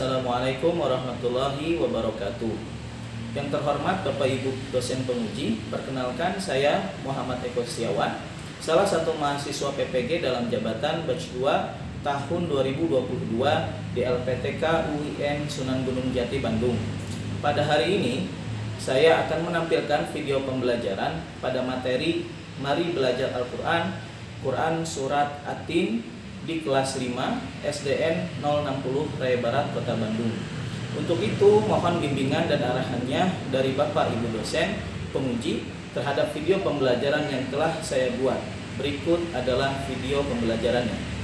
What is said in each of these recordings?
Assalamualaikum warahmatullahi wabarakatuh. Yang terhormat Bapak Ibu dosen penguji, perkenalkan saya Muhammad Eko Setiawan, salah satu mahasiswa PPG dalam jabatan batch 2 tahun 2022 di LPTK UIN Sunan Gunung Jati Bandung. Pada hari ini saya akan menampilkan video pembelajaran pada materi Mari Belajar Al-Quran, Quran Surat At-Tin di kelas 5 SDN 060 Raya Barat Kota Bandung. Untuk itu mohon bimbingan dan arahannya dari Bapak Ibu dosen penguji terhadap video pembelajaran yang telah saya buat. Berikut adalah video pembelajarannya.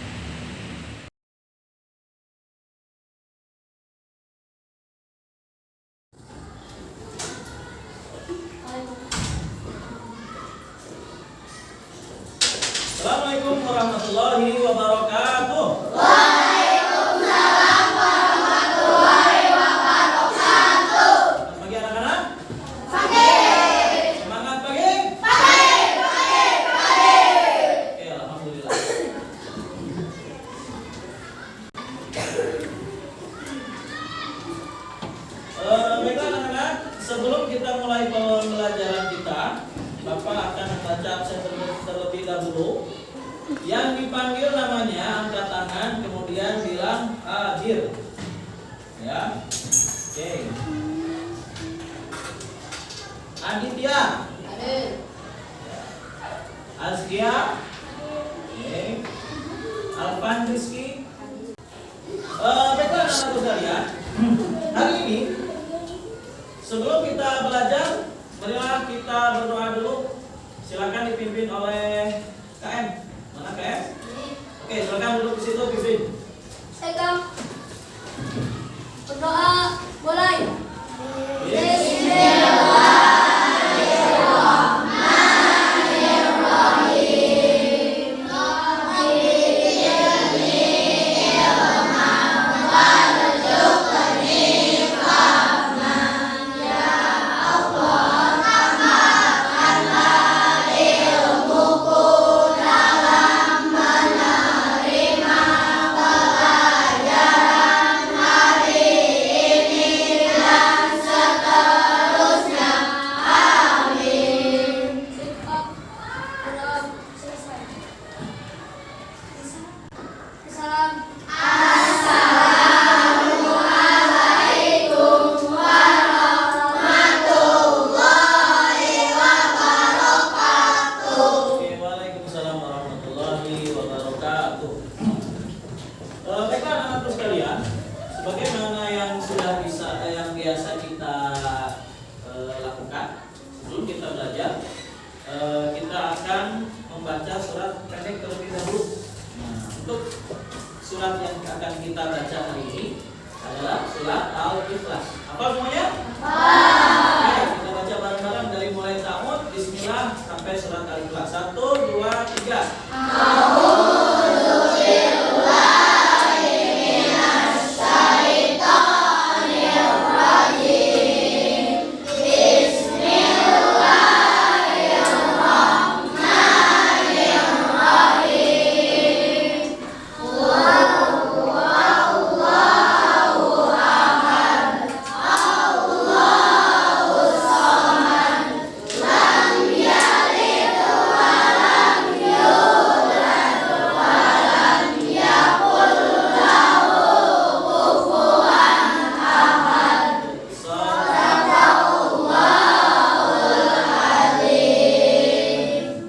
Assalamualaikum warahmatullahi wabarakatuh. Waalaikumsalam warahmatullahi wabarakatuh. Selamat pagi anak-anak. Pagi. Semangat pagi. Pagi. Oke, alhamdulillah. Baiklah anak-anak, sebelum kita mulai pembelajaran kita, Bapak akan membaca absen terlebih dahulu. Yang dipanggil namanya angkat tangan, kemudian bilang hadir. Ya. Oke. Aditya. Hadir. Azkia. Oke. Alvan Rizky. Baiklah anak-anak sekalian. Hari ini sebelum kita belajar, marilah kita berdoa dulu. Silakan dipimpin oleh KM. Mana KM? Oke, silakan duduk di situ, pimpin. Sekam. Berdoa mulai. Oke, waalaikumsalam warahmatullahi wabarakatuh. Baiklah anak-anak sekalian, sebagaimana yang sudah yang biasa kita lakukan sebelum kita belajar, kita akan membaca surat pendek terlebih dahulu. Nah, untuk surat yang akan kita baca hari ini adalah surat Al-Ikhlas. Apa semuanya? Oke, kita baca bareng-bareng dari mulai ta'awudz, bismillah sampai surat Al-Ikhlas. 1, 2, 3.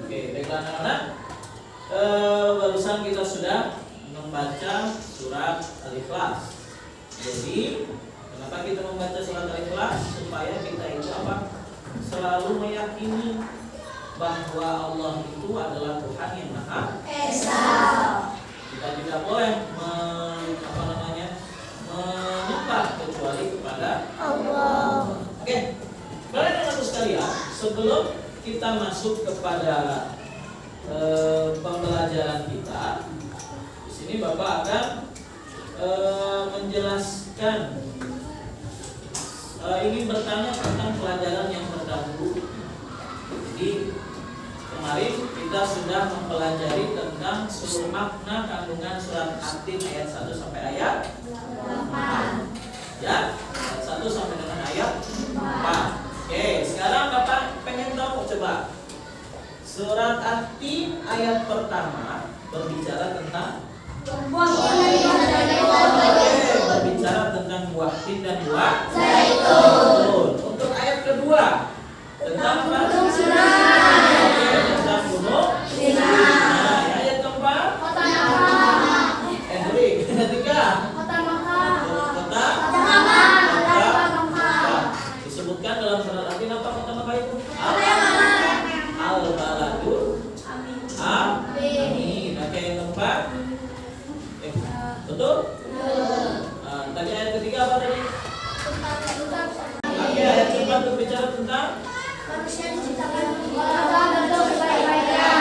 Oke, baiklah anak-anak. Barusan kita sudah membaca surat Al-Ikhlas. Jadi, kenapa kita membaca surat Al-Ikhlas? Supaya kita itu apa? Selalu meyakini bahwa Allah itu adalah Tuhan yang Maha Esa. Kita tidak boleh menyembah kecuali kepada Allah. Oke, baiklah anak-anak sekalian, sebelum kita masuk kepada pembelajaran kita, di sini Bapak akan menjelaskan, ingin bertanya tentang pelajaran yang terdahulu. Jadi kemarin kita sudah mempelajari tentang seluruh makna kandungan surat At-Tin ayat 1 sampai ayat 8. Ya, ayat 1 sampai dengan ayat 4. Oke, sekarang Bapak pengen tahu coba. Surat At-Tin ayat pertama berbicara tentang berbicara tentang buah tin dan buah zaitun. Untuk ayat kedua tentang apa? Tentang gunung Sinai. Ayat keempat ketiga kota disebutkan dalam surat At-Tin apa kota Mekah itu? Al-Baladul Amin. Oke, yang keempat betul? Tadi ayat ketiga apa tadi? Oke, ayat keempat berbicara tentang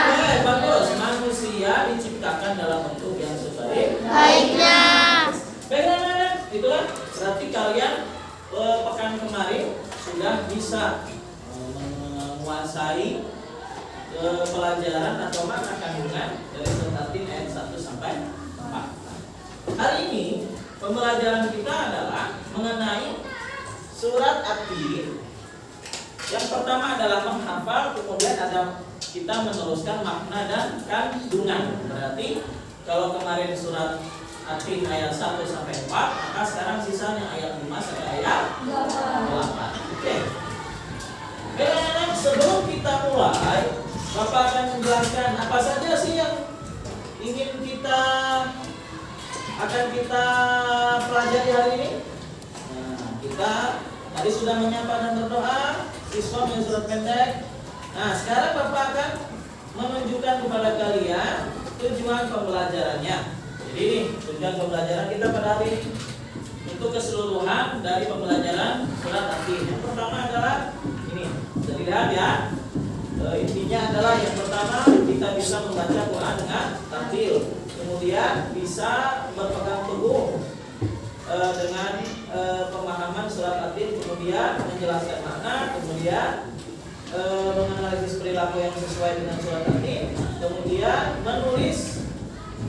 oke, bagus. Manusia diciptakan dalam bentuk yang sebaik-baiknya. Baiklah, itulah. Berarti kalian pekan kemarin sudah bisa menguasai pelajaran atau makna kandungan dari surat At-Tin ayat 1 sampai 4. Hari ini pembelajaran kita adalah mengenai surat At-Tin. Yang pertama adalah menghafal, kemudian ada kita meneruskan makna dan kandungan. Berarti kalau kemarin surat At-Tin ayat 1 sampai 4, maka sekarang sisanya ayat 5 sampai ayat 8. Oke. Baik, sebelum kita mulai, Bapak akan menjelaskan apa saja sih yang ingin kita pelajari hari ini. Nah, kita tadi sudah menyapa dan berdoa, siswa punya surat pendek. Nah, sekarang Bapak akan menunjukkan kepada kalian tujuan pembelajarannya. Jadi ini tujuan pembelajaran kita pada hari ini untuk keseluruhan dari pembelajaran surat At-Tin. Yang pertama adalah ini, bisa dilihat ya. Intinya adalah yang pertama kita bisa membaca Quran dengan tartil, kemudian bisa berpegang teguh dengan pemahaman surat At-Tin, kemudian menjelaskan makna, kemudian menganalisis perilaku yang sesuai dengan surat At-Tin, kemudian menulis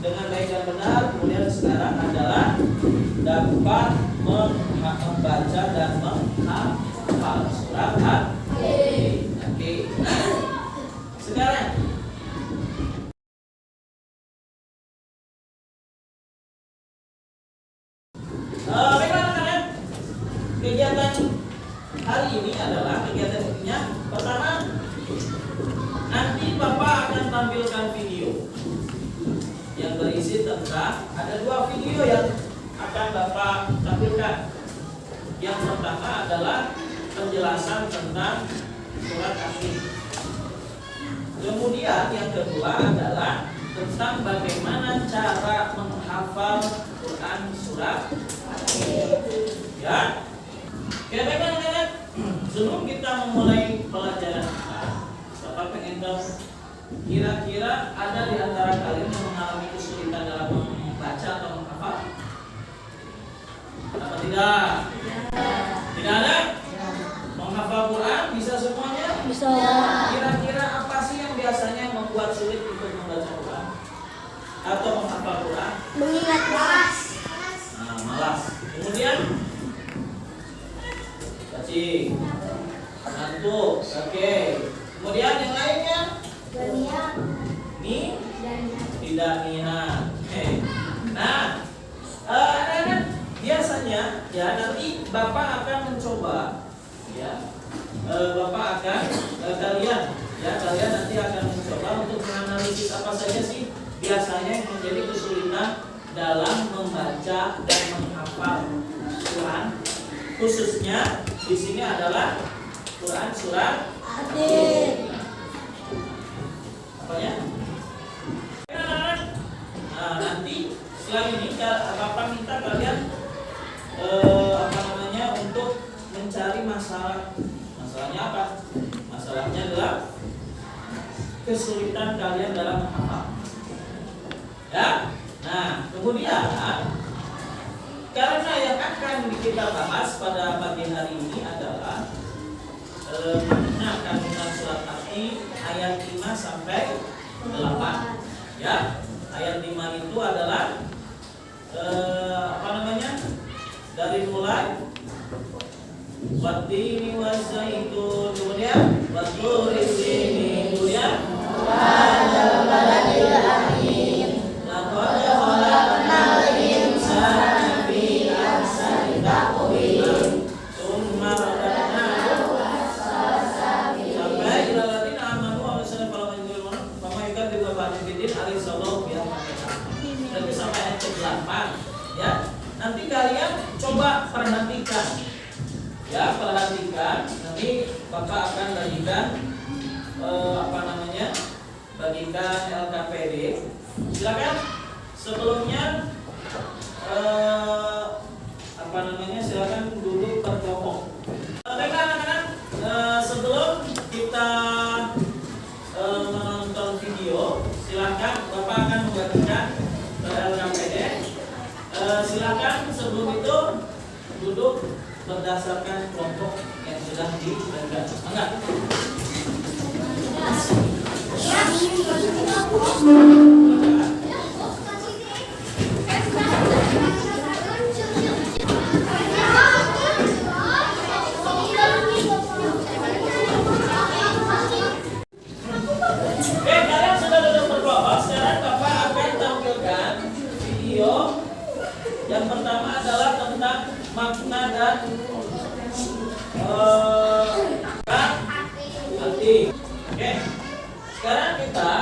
dengan baik dan benar, kemudian sekarang adalah dapat membaca dan menghafal surat At-Tin. Oke. Sekarang baiklah kalian, kegiatan hari ini adalah kegiatan intinya pertama, nanti Bapak akan tampilkan video yang berisi tentang, ada 2 video yang akan Bapak tampilkan. Yang pertama adalah penjelasan tentang surat At-Tin. Kemudian yang kedua adalah tentang bagaimana cara menghafal Quran surat At-Tin. Ya. Oke, baiklah. Sebelum kita memulai pelajaran kita, Bapak pengen tahu kira-kira ada di antara kalian yang mengalami kesulitan dalam membaca atau menghafal? Apa tidak? Tidak ada? Menghafal Quran bisa semuanya? Bisa. Kira-kira apa sih yang biasanya membuat sulit untuk membaca Quran atau menghafal Quran? Mengingat malas. Nah, malas. Kemudian cacing, ngantuk. Oke. Kemudian yang lainnya? Tidak minat. Oke. Nah, anak-anak biasanya ya nanti Bapak akan mencoba ya. Bapak akan kalian nanti akan mencoba untuk menganalisis apa saja sih biasanya yang menjadi kesulitan dalam membaca dan menghafal Quran, khususnya di sini adalah Quran surat At-Tin. Apanya? Nah, nanti setelah ini Bapak minta kalian untuk mencari masalah. Masalahnya apa? Masalahnya adalah kesulitan kalian dalam menghafal. Ya. Nah, kemudian karena yang akan kita bahas pada pagi hari ini adalah makna kandungan surat At-Tin ayat 5 sampai 8. Ya. Ayat 5 itu adalah dari mulai Wattini waszaitun. Kemudian watturi sinin. Kemudian Wal baladil amin. laqad khalaqnal insana fi ahsani taqwim. Tsumma radadnahu sampai ila ladina amanu wa sallallahu alaihi wasallam pamaikan di bapak Bidin alisallahu ya. Nanti sampai ayat ke-8 ya. Nanti kalian coba perhatikan. Ya, perhatikan. Nanti Bapak akan bagikan bagikan LKPD. Silakan sebelumnya silakan duduk berkelompok. Baiklah anak-anak, sebelum kita menonton video, silakan Bapak akan membagikan LKPD. Silakan sebelum itu duduk berdasarkan kelompok yang sudah diberikan. Enggak? Kalian sudah duduk berkelompok. Sekarang Bapak akan tampilkan video. Yang pertama adalah tentang makna dan arti. Oke. Sekarang kita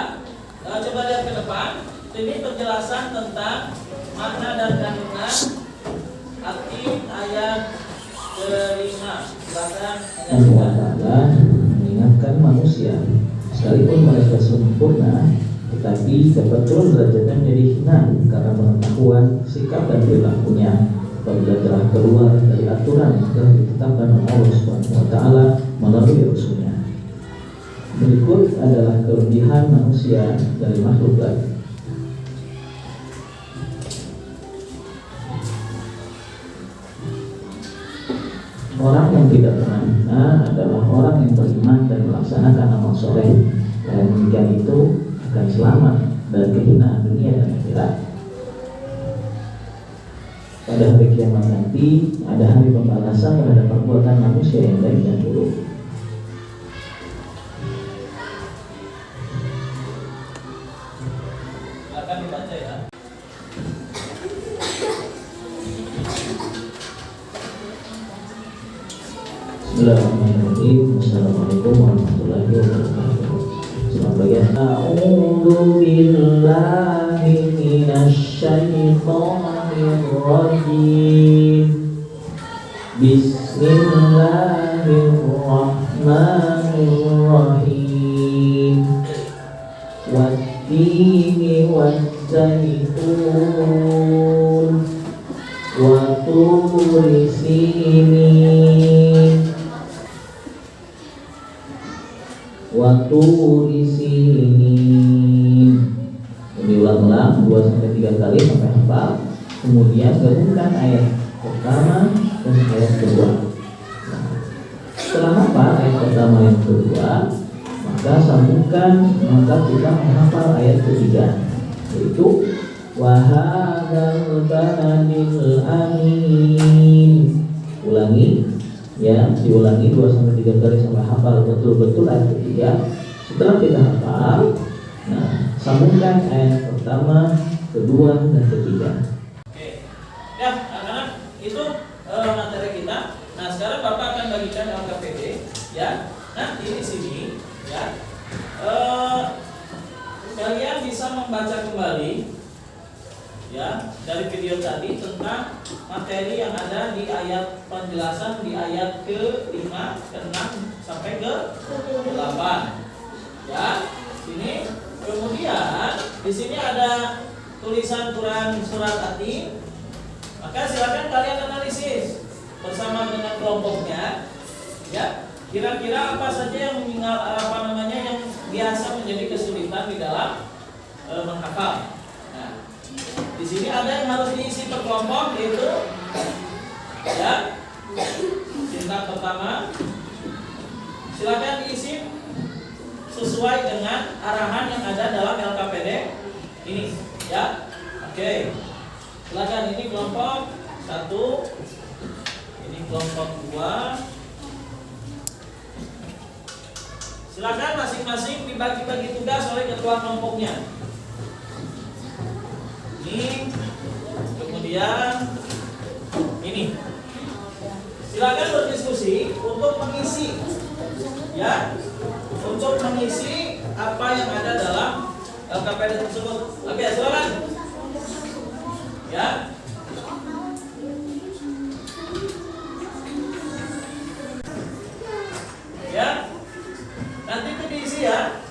coba lihat ke depan. Ini penjelasan tentang makna dan kandungan arti ayat kelima. Silakan. Allah Ta'ala mengingatkan manusia, sekalipun mereka sempurna, tetapi kebetulan derajatnya menjadi hina karena pengetahuan sikap dan perilakunya apabila telah keluar dari aturan yang telah ditetapkan oleh Allah Subhanahu wa Ta'ala melalui Rasulnya. Berikut adalah kelebihan manusia dari makhluk lain. Orang yang tidak pernah hina adalah orang yang beriman dan melaksanakan amal soleh, dan demikian itu akan selamat dari kehinaan dunia dan akhirat. Pada hari kiamat nanti ada hari pembalasan terhadap perbuatan manusia yang baik dan buruk. Silakan dibaca ya. Bismillahirrahmanirrahim. Assalamualaikum warahmatullahi wabarakatuh. Selamat pagi. A'udzu billahi minasy syaithanir rajim. Bismillahirrahmanirrahim. Wattini waszaitun wa turi sinin Waturi sinin. Diulang-ulang 2-3 kali sampai hafal. Kemudian gabungkan ayat pertama dan ayat kedua. Nah, setelah hafal ayat pertama dan kedua, maka kita menghafal ayat ketiga, yaitu wahadzal baladil amin. Ulangi. Ya, diulangi 2-3 kali sampai hafal betul-betul ayat ketiga. Setelah kita hafal, nah, sambungkan ayat pertama, kedua, dan ketiga. Oke. Ya, anak-anak, itu materi kita. Nah, sekarang Bapak akan bagikan LKPD ya. Nanti di sini ya. Kalian bisa membaca kembali ya dari video tadi tentang materi yang ada di ayat penjelasan di ayat ke-5, ke-6 sampai ke-8 ya. Sini kemudian di sini ada tulisan Quran surat At-Tin. Maka silakan kalian analisis bersama dengan kelompoknya ya. Kira-kira apa saja yang yang biasa menjadi kesulitan di dalam menghafal. Di sini ada yang harus diisi per kelompok, yaitu ya tinta pertama. Silakan diisi sesuai dengan arahan yang ada dalam LKPD ini ya. Oke. Silakan, ini kelompok 1, ini kelompok 2, Silakan masing-masing dibagi-bagi tugas oleh ketua kelompoknya. Ini, kemudian ini. Silakan berdiskusi untuk mengisi, ya, untuk mengisi apa yang ada dalam LKPD tersebut. Oke, silakan. Ya. Ya. Nanti itu diisi ya.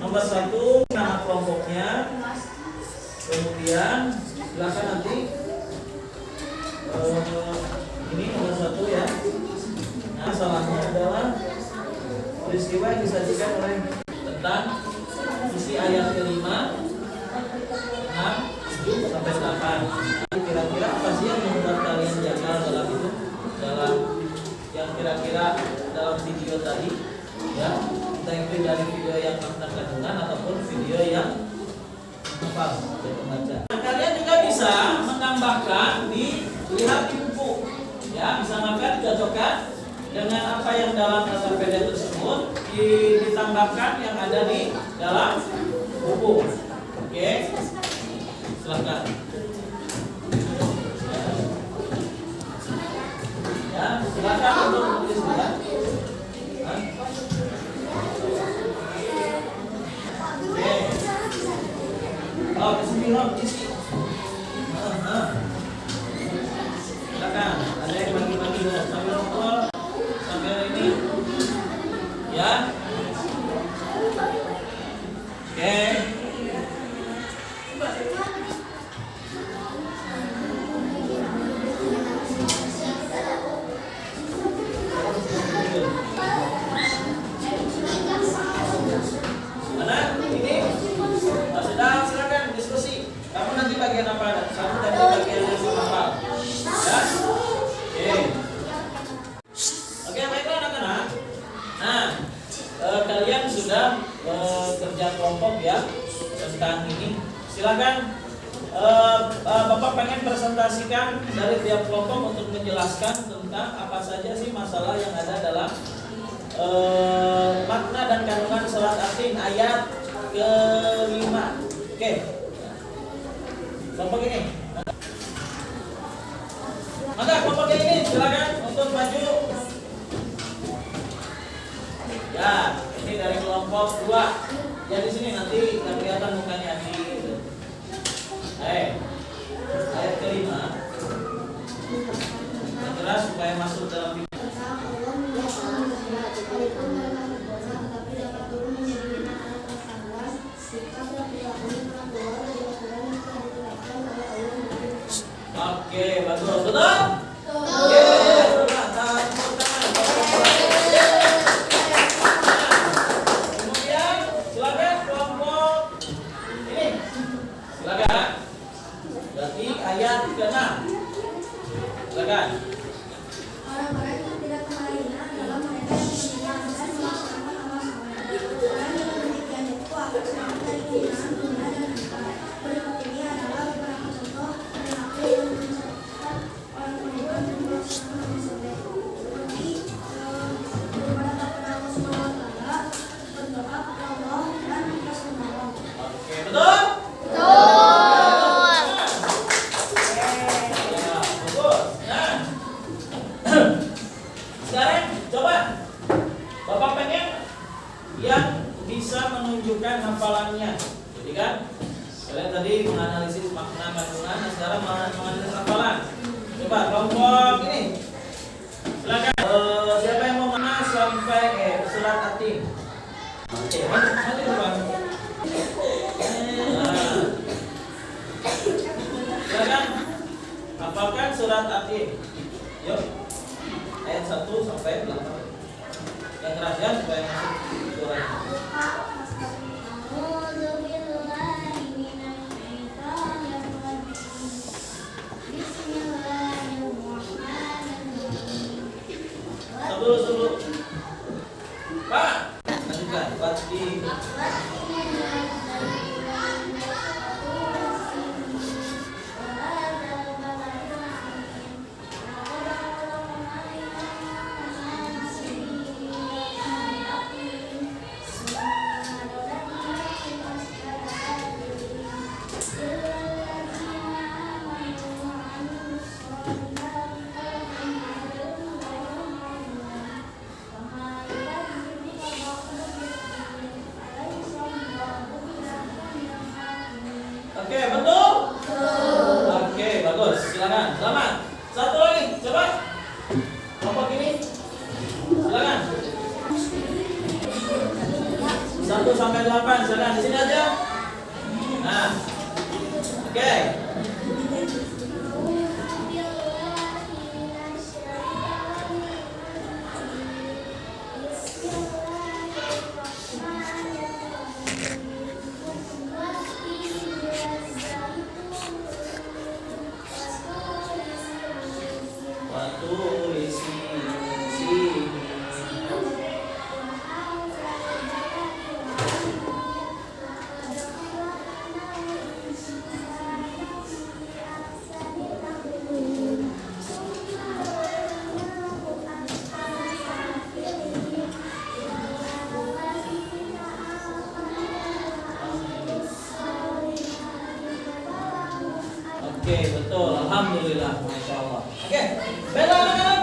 Nomor 1 nama kelompoknya. Kemudian silakan nanti ini nomor 1 ya. Nah, masalahnya adalah peristiwa yang disajikan oleh tentang isi ayat kelima 6 7 sampai 8. Kira-kira apa sih yang membuat kalian janggal dalam itu? Dalam yang kira-kira dalam video tadi, ya, kita itu dari video yang makna kandungan ataupun video yang hafal dan membaca. Nah, kalian juga bisa menambahkan dilihat di buku, ya, bisa makan dicocokkan dengan apa yang dalam LKPD tersebut ditambahkan yang ada di dalam buku. Oke, silakan. Ya, silakan untuk menulis ya. Oke. Oh, kesini isi. Silakan. Ada yang bagi-bagi dulu sambil ngobrol sambil ini. Ya. Oke. Mana? Ini? Sedang, silakan diskusi. Kamu nanti bagian apa? Kamu tadi bagian yang hafal. Ya? Oke. Oke, baiklah anak-anak. Nah, kalian sudah kerja kelompok ya tentang ini. Silakan. Bapak pengen presentasikan dari tiap kelompok untuk menjelaskan tentang apa saja sih masalah yang ada dalam makna dan kandungan surat Atin ayat ke-5. Oke. Kelompok ini. Maka kelompok ini silakan untuk maju. Ya, ini dari kelompok 2. Ya di sini nanti nggak kelihatan mukanya di. Ayat ke-5. Yang keras supaya masuk dalam video. Oke, bagus. Betul? Oke, tangan. Kemudian silakan kelompok ini. Silakan. Berarti ayat ke-6. Silakan. Orang-orang yang tidak kemalingan adalah mereka yang meninggalkan dan melaksanakan amal soleh. Orang yang demikian itu akan selamat dari kehinaan dunia dan akhirat. Berikut ini adalah beberapa contoh perilaku yang menunjukkan orang beriman dan melaksanakan amal soleh. Seperti beribadah kepada Allah Subhanahu Wa Taala, berdoa kepada Allah dan ikhlas menolong. Oke, betul? Sekarang coba Bapak pengen yang bisa menunjukkan hafalannya. Jadi kan kalian tadi menganalisis makna kandungan, sekarang menganalisis hafalan. Coba kelompok ini. Silakan. Siapa yang mau mana sampai surat Atin? Oke, mati coba. Silakan hafalkan surat Atin. Yuk. Ayat 1 sampai 8. Yang keras ya supaya masuk suaranya. Sebelum Pak, lanjutkan. Pasti. sampai 8. Sana di sini aja. Nah. Oke. Oke, betul. Alhamdulillah, masya Allah. Oke, beda anak-anak.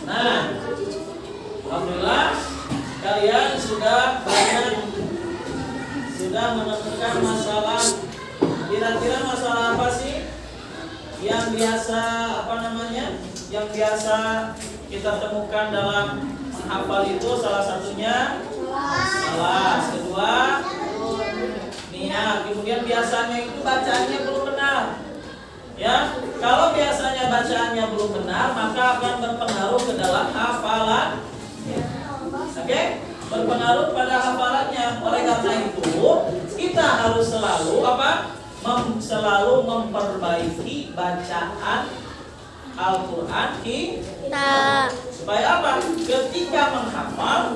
Nah, alhamdulillah kalian sudah menemukan masalah. Kira-kira masalah apa sih yang biasa Yang biasa kita temukan dalam menghafal itu salah satunya salah, kedua niat, kemudian biasanya itu bacaannya belum benar. Ya, kalau biasanya bacaannya belum benar, maka akan berpengaruh ke dalam hafalan. Oke? Berpengaruh pada hafalannya. Oleh karena itu, kita harus selalu selalu memperbaiki bacaan Al-Qur'an kita. Supaya apa? Ketika menghafal,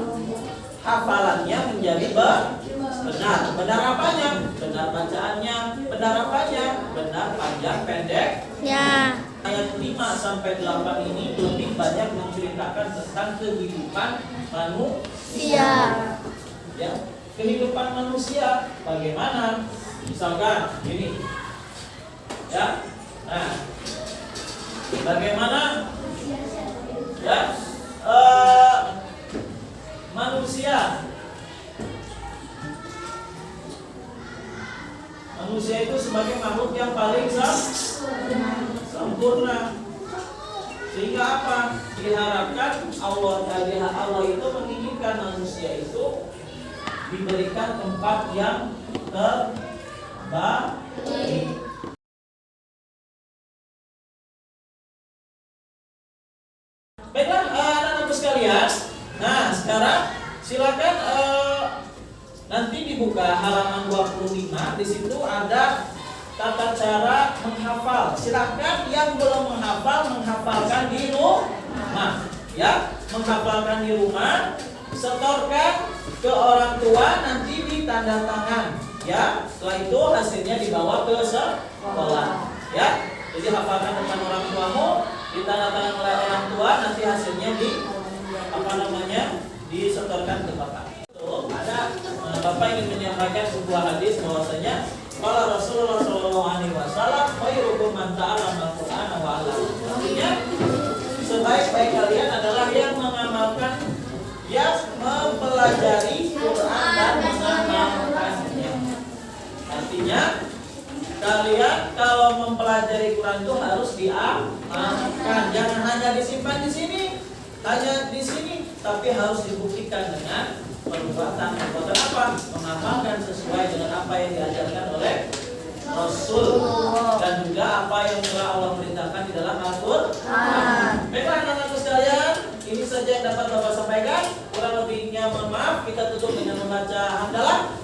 hafalannya menjadi benar. Benar apanya? Benar bacaannya. Benar apanya? Benar panjang pendek. Ya. Ayat 5 sampai 8 ini lebih banyak menceritakan tentang kehidupan manusia. Ya, kehidupan manusia bagaimana? Misalkan ini. Ya. Nah, bagaimana? Ya. Manusia itu sebagai makhluk yang paling sempurna. Sehingga apa? Diharapkan Allah itu menginginkan manusia itu diberikan tempat yang terbaik. Baiklah anak-anakku sekalian. Nah, sekarang silakan nanti dibuka halaman 25. Di situ ada tata cara menghafal. Silakan yang belum menghafalkan di rumah. Ya, menghafalkan di rumah. Setorkan ke orang tua, nanti ditanda tangan. Ya, setelah itu hasilnya dibawa ke sekolah. Ya, jadi hafalkan depan orang tuamu, ditanda tangan oleh orang tua, nanti hasilnya disetorkan ke bapak. Ada bapak ingin menyampaikan sebuah hadis bahwasanya kalau Rasulullah SAW khairukum man ta'allama al-Qur'ana wa 'allamahu. Artinya sebaik-baik kalian adalah yang mengamalkan, yang mempelajari Quran dan mengamalkannya. Artinya kalian kalau mempelajari Quran itu harus diamalkan, jangan hanya disimpan di sini, tapi harus dibuktikan dengan perbuatan apa? Mengamalkan sesuai dengan apa yang diajarkan oleh Rasul dan juga apa yang telah Allah perintahkan di dalam Al-Qur'an. Baiklah anak-anakku sekalian, ini saja yang dapat Bapak sampaikan. Kurang lebihnya mohon maaf. Kita tutup dengan membaca hamdalah.